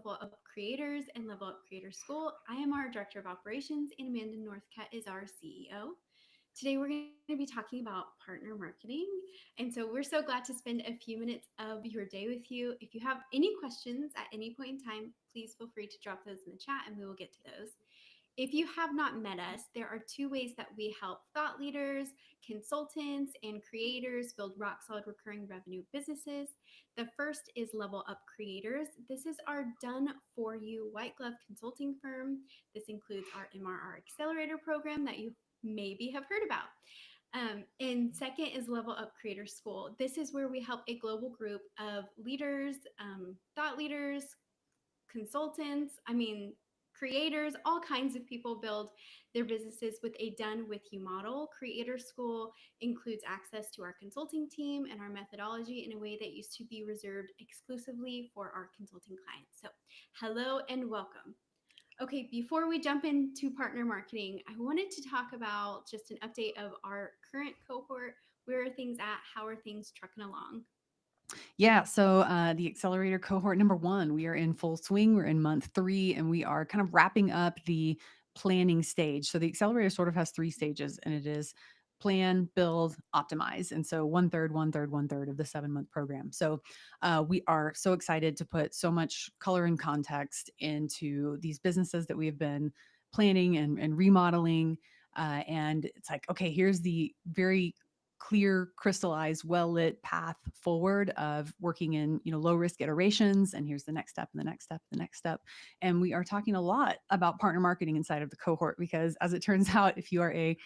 Level Up Creators and Level Up Creator School. I am our Director of Operations, and Amanda Northcutt is our CEO. Today, we're going to be talking about partner marketing. And so, we're so glad to spend a few minutes of your day with you. If you have any questions at any point in time, please feel free to drop those in the chat and we will get to those. If you have not met us, there are two ways that we help thought leaders, consultants, and creators build rock solid recurring revenue businesses. The first is Level Up Creators. This is our done for you white glove consulting firm. This includes our MRR Accelerator program that you maybe have heard about. And second is Level Up Creator School. This is where we help a global group of leaders, thought leaders, consultants, creators, all kinds of people build their businesses with a done with you model. Creator School includes access to our consulting team and our methodology in a way that used to be reserved exclusively for our consulting clients. So, hello and welcome. Okay, before we jump into partner marketing, I wanted to talk about just an update of our current cohort. Where are things at? How are things trucking along? Yeah. So the accelerator cohort number one, we are in full swing. We're in month 3, and we are kind of wrapping up the planning stage. So the accelerator sort of has 3 stages, and it is plan, build, optimize. And so one third, one third, one third of the 7-month program. So we are so excited to put so much color and context into these businesses that we have been planning and remodeling. And it's like, okay, here's the very clear, crystallized, well-lit path forward of working in, low risk iterations. And here's the next step and the next step, the next step. And we are talking a lot about partner marketing inside of the cohort, because as it turns out, if you are a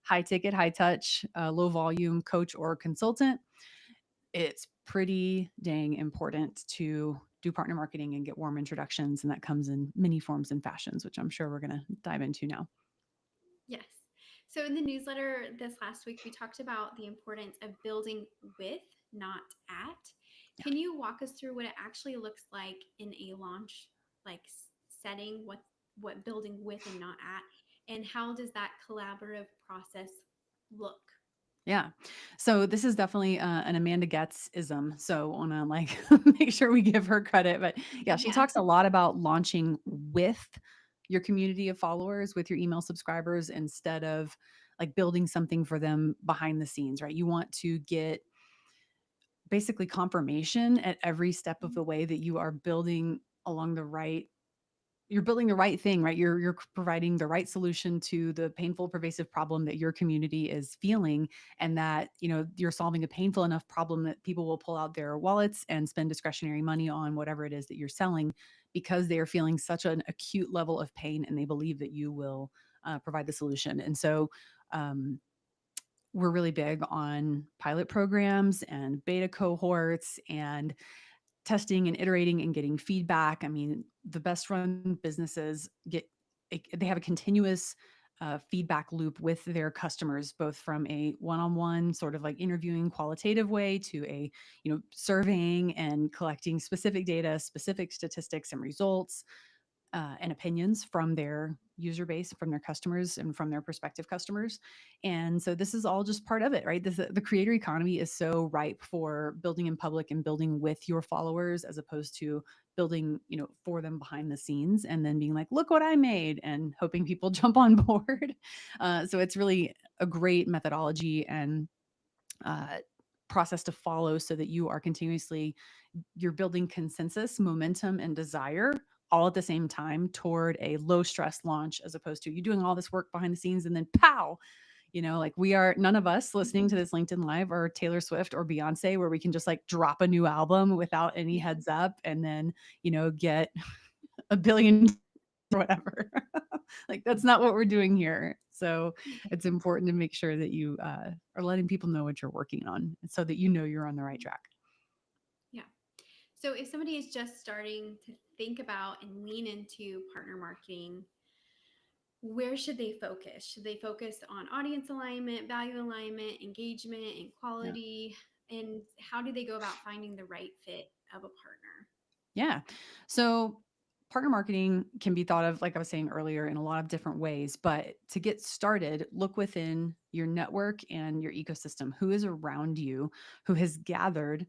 high ticket, high touch, low volume coach or consultant, it's pretty dang important to do partner marketing and get warm introductions. And that comes in many forms and fashions, which I'm sure we're going to dive into now. Yes. So in the newsletter this last week, we talked about the importance of building with, not at. Can you walk us through what it actually looks like in a launch like setting? What building with and not at, and how does that collaborative process look? Yeah. So this is definitely an Amanda Getz ism. So want to like make sure we give her credit. But yeah, she Yeah. talks a lot about launching with your community of followers, with your email subscribers, instead of like building something for them behind the scenes, right? You want to get basically confirmation at every step of the way that you are building along the right you're building the right thing, right? You're providing the right solution to the painful, pervasive problem that your community is feeling, and that you're solving a painful enough problem that people will pull out their wallets and spend discretionary money on whatever it is that you're selling, because they are feeling such an acute level of pain, and they believe that you will provide the solution. And so, um, we're really big on pilot programs and beta cohorts and testing and iterating and getting feedback. I mean, the best run businesses they have a continuous feedback loop with their customers, both from a one-on-one sort of like interviewing qualitative way to a surveying and collecting specific data, specific statistics and results, and opinions from their user base, from their customers, and from their prospective customers. And so this is all just part of it, right? The creator economy is so ripe for building in public and building with your followers, as opposed to building, for them behind the scenes and then being like, look what I made, and hoping people jump on board. So it's really a great methodology and uh, process to follow, so that you are continuously you're building consensus, momentum, and desire all at the same time toward a low stress launch, as opposed to you doing all this work behind the scenes and then pow. Like, we are, none of us listening to this LinkedIn Live or Taylor Swift or Beyonce, where we can just like drop a new album without any heads up and then, get a billion or whatever. Like, that's not what we're doing here. So it's important to make sure that you are letting people know what you're working on, so that you're on the right track. Yeah. So if somebody is just starting to think about and lean into partner marketing, where should they focus? Should they focus on audience alignment, value alignment, engagement, and Yeah. quality? And how do they go about finding the right fit of a partner? Yeah. So partner marketing can be thought of, like I was saying earlier, in a lot of different ways. But to get started, look within your network and your ecosystem. Who is around you, who has gathered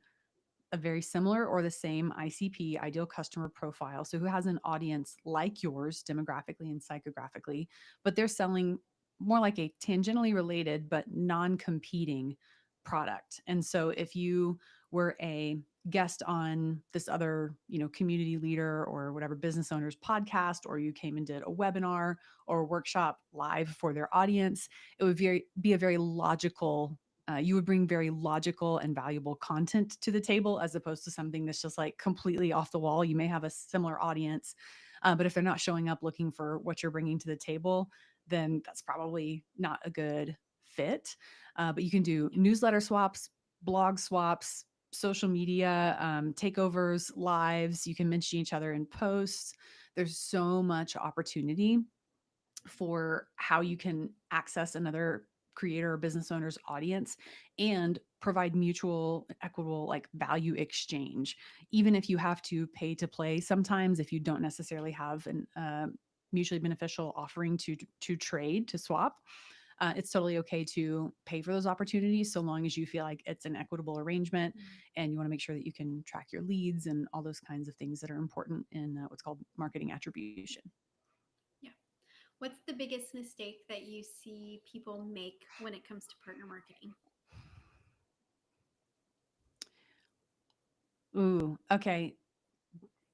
a very similar or the same ICP, ideal customer profile. So who has an audience like yours demographically and psychographically, but they're selling more like a tangentially related but non-competing product. And so if you were a guest on this other, community leader or whatever business owner's podcast, or you came and did a webinar or a workshop live for their audience, it would be a very logical, you would bring very logical and valuable content to the table as opposed to something that's just like completely off the wall. You may have a similar audience, but if they're not showing up looking for what you're bringing to the table, then that's probably not a good fit. But you can do newsletter swaps, blog swaps, social media takeovers, lives. You can mention each other in posts. There's so much opportunity for how you can access another creator or business owner's audience and provide mutual equitable like value exchange, even if you have to pay to play sometimes, if you don't necessarily have an mutually beneficial offering to trade, to swap. It's totally okay to pay for those opportunities so long as you feel like it's an equitable arrangement and you want to make sure that you can track your leads and all those kinds of things that are important in what's called marketing attribution. Yeah. What's the biggest mistake that you see people make when it comes to partner marketing? Ooh, okay.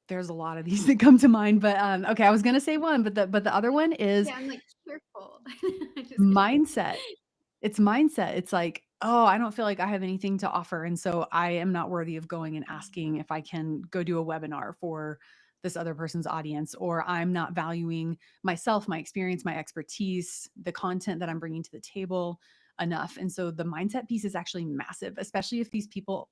There's a lot of these that come to mind, but okay, I was gonna say one, but the other one is Yeah, I'm like, careful. Just kidding. mindset. It's mindset. It's like, oh, I don't feel like I have anything to offer, and so I am not worthy of going and asking if I can go do a webinar for this other person's audience, or I'm not valuing myself, my experience, my expertise, the content that I'm bringing to the table enough. And so the mindset piece is actually massive, especially if these people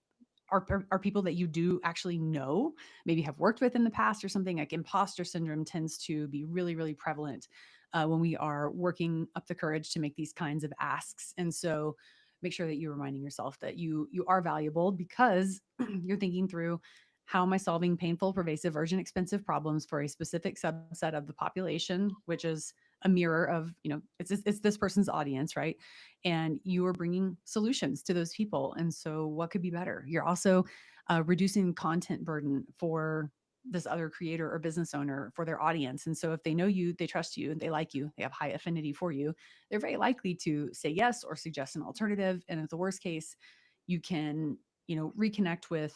are people that you do actually know, maybe have worked with in the past or something. Like imposter syndrome tends to be really, really prevalent when we are working up the courage to make these kinds of asks. And so make sure that you're reminding yourself that you are valuable because you're thinking through, how am I solving painful, pervasive, urgent, expensive problems for a specific subset of the population, which is a mirror of, it's this person's audience, right? And you are bringing solutions to those people. And so what could be better? You're also reducing content burden for this other creator or business owner, for their audience. And so if they know you, they trust you, and they like you, they have high affinity for you, they're very likely to say yes or suggest an alternative. And at the worst case, you can, reconnect with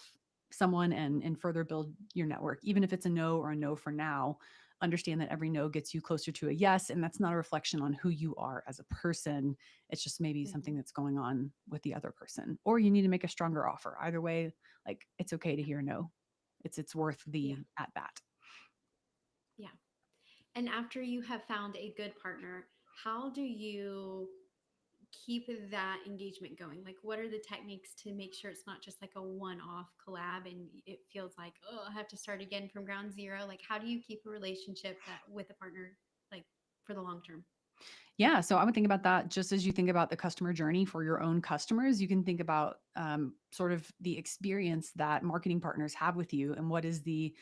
someone and further build your network. Even if it's a no or a no for now, understand that every no gets you closer to a yes. And that's not a reflection on who you are as a person. It's just maybe something that's going on with the other person, or you need to make a stronger offer. Either way, like, it's okay to hear no. It's worth Yeah. the at bat. Yeah. And after you have found a good partner, how do you keep that engagement going? Like, what are the techniques to make sure it's not just like a one off collab and it feels like, oh, I have to start again from ground zero? Like, how do you keep a relationship that with a partner, like for the long term? Yeah. So I would think about that just as you think about the customer journey for your own customers. You can think about sort of the experience that marketing partners have with you, and what is the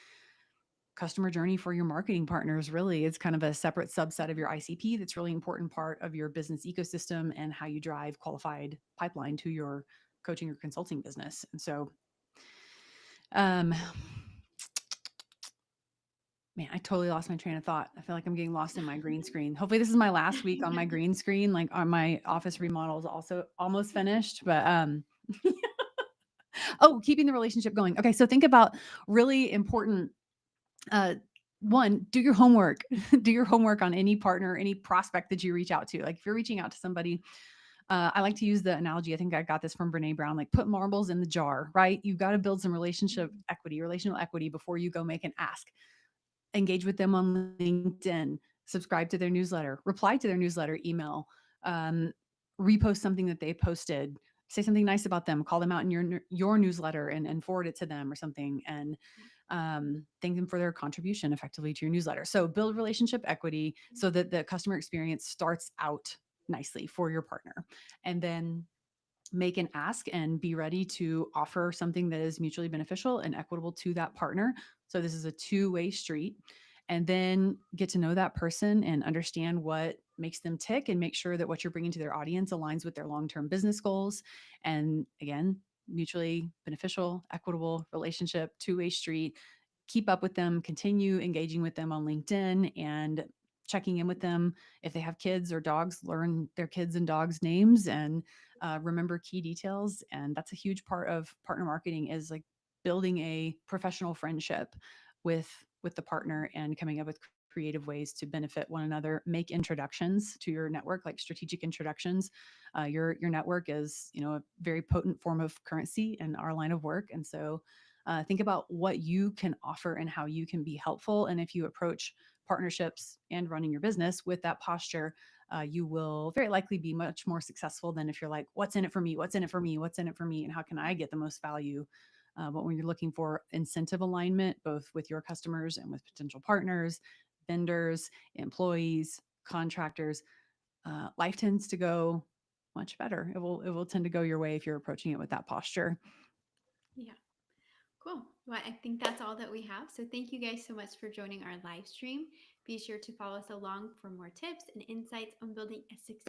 customer journey for your marketing partners. Really, it's kind of a separate subset of your ICP that's really important part of your business ecosystem and how you drive qualified pipeline to your coaching or consulting business. And so, um, man, I totally lost my train of thought. I feel like I'm getting lost in my green screen. Hopefully, this is my last week on my green screen. Like, on my office remodel is also almost finished, but oh, keeping the relationship going. Okay, so think about really important. Uh, One, do your homework. Do your homework on any partner, any prospect that you reach out to. Like, if you're reaching out to somebody, I like to use the analogy. I think I got this from Brene Brown. Like, put marbles in the jar, right? You've got to build some relational equity before you go make an ask. Engage with them on LinkedIn, subscribe to their newsletter, reply to their newsletter, email, um, repost something that they posted, say something nice about them, call them out in your newsletter and forward it to them or something, and thank them for their contribution effectively to your newsletter. So build relationship equity so that the customer experience starts out nicely for your partner, and then make an ask and be ready to offer something that is mutually beneficial and equitable to that partner. So this is a two-way street. And then get to know that person and understand what makes them tick, and make sure that what you're bringing to their audience aligns with their long-term business goals. And again, mutually beneficial, equitable relationship, two-way street. Keep up with them, continue engaging with them on LinkedIn and checking in with them. If they have kids or dogs, learn their kids and dogs' names and remember key details. And that's a huge part of partner marketing, is like building a professional friendship with the partner and coming up with creative ways to benefit one another. Make introductions to your network, like strategic introductions. Your network is, you know, a very potent form of currency in our line of work, and so think about what you can offer and how you can be helpful. And if you approach partnerships and running your business with that posture, you will very likely be much more successful than if you're like, what's in it for me? What's in it for me? What's in it for me? And how can I get the most value? But when you're looking for incentive alignment, both with your customers and with potential partners, vendors, employees, contractors, life tends to go much better. It will tend to go your way if you're approaching it with that posture. Yeah. Cool. Well, I think that's all that we have. So thank you guys so much for joining our live stream. Be sure to follow us along for more tips and insights on building a successful